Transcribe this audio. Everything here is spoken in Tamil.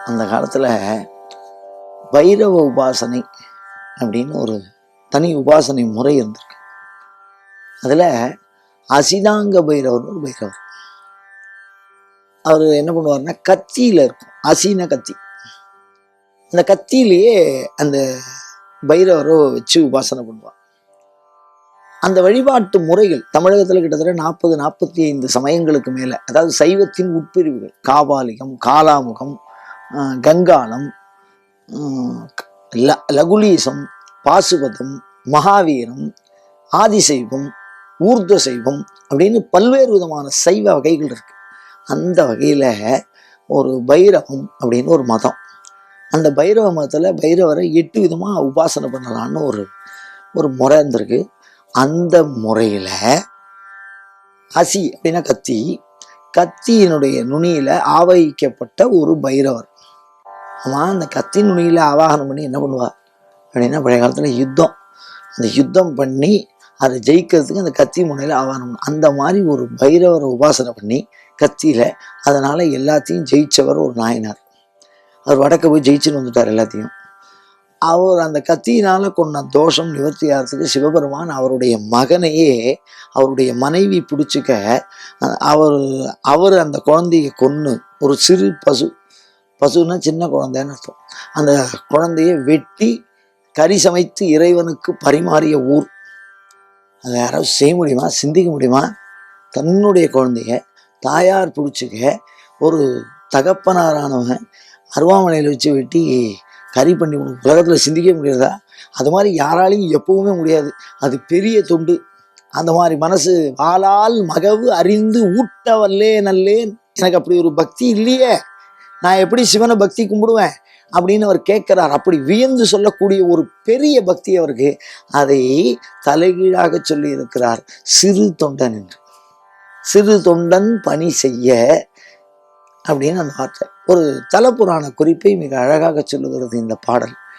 அந்த காலத்தில் பைரவ உபாசனை அப்படின்னு ஒரு தனி உபாசனை முறை இருந்திருக்கு. அதில் அசிதாங்க பைரவர்னு ஒரு பைரவர். அவர் என்ன பண்ணுவார்னா, கத்தியில் இருக்கும், அசின கத்தி, அந்த கத்தியிலேயே அந்த பைரவரை வச்சு உபாசனை பண்ணுவார். அந்த வழிபாட்டு முறைகள் தமிழகத்தில் கிட்டத்தட்ட 40-45 சமயங்களுக்கு மேலே, அதாவது சைவத்தின் உட்பிரிவுகள், காபாலிகம், காலாமுகம், கங்காளம், லகுலீசம், பாசுபதம், மகாவீரம், ஆதிசைவம், ஊர்த சைவம் அப்படின்னு பல்வேறு விதமான சைவ வகைகள் இருக்கு. அந்த வகையில் ஒரு பைரவம் அப்படின்னு ஒரு மதம். அந்த பைரவ மதத்தில் பைரவரை 8 விதமாக உபாசனை பண்ணலான்னு ஒரு முறை இருந்திருக்கு. அந்த முறையில் அசி அப்படின்னா கத்தி, கத்தியினுடைய நுனியில் ஆவகிக்கப்பட்ட ஒரு பைரவர். ஆமாம், அந்த கத்தி நுனியில் ஆவாகனம் பண்ணி என்ன பண்ணுவார் அப்படின்னா, பழைய காலத்தில் யுத்தம், அந்த யுத்தம் பண்ணி அதை ஜெயிக்கிறதுக்கு அந்த கத்தி முனையில் ஆவாகனம், அந்த மாதிரி ஒரு பைரவரை உபாசனை பண்ணி கத்தியில், அதனால் எல்லாத்தையும் ஜெயிச்சவர் ஒரு நாயனார். அவர் வடக்க போய் ஜெயிச்சுன்னு வந்துட்டார் எல்லாத்தையும். அவர் அந்த கத்தியினால் கொண்ட தோஷம் நிவர்த்தி ஆகிறதுக்கு சிவபெருமான் அவருடைய மகனையே அவருடைய மனைவி பிடிச்சிக்க அவர் அந்த குழந்தைய கொன்று, ஒரு சிறு பசுன்னா சின்ன குழந்தைன்னு அர்த்தம், அந்த குழந்தைய வெட்டி கறி சமைத்து இறைவனுக்கு பரிமாறிய ஊர். அதை யாராவது செய்ய முடியுமா, சிந்திக்க முடியுமா? தன்னுடைய குழந்தைய தாயார் பிடிச்சிக்க ஒரு தகப்பனாரானவன் அருவாமனையில் வச்சு வெட்டி கறி பண்ணி உலகத்தில் சிந்திக்க முடியாதா? அது மாதிரி யாராலையும் எப்பவுமே முடியாது. அது பெரிய தொண்டு. அந்த மாதிரி மனசு, வாளால் மகவு அறிந்து ஊட்டவல்லே நல்லேன், எனக்கு அப்படி ஒரு பக்தி இல்லையே, நான் எப்படி சிவனை பக்தி கும்பிடுவேன் அப்படின்னு அவர் கேட்கிறார். அப்படி வியந்து சொல்லக்கூடிய ஒரு பெரிய பக்தி அவருக்கு. அதை தலைகீழாக சொல்லி இருக்கிறார், சிறு தொண்டன் என்று. சிறு தொண்டன் பணி செய்ய அப்படின்னு அந்த வார்த்தை. ஒரு தலப்புராண குறிப்பை மிக அழகாக சொல்லுகிறது இந்த பாடல்.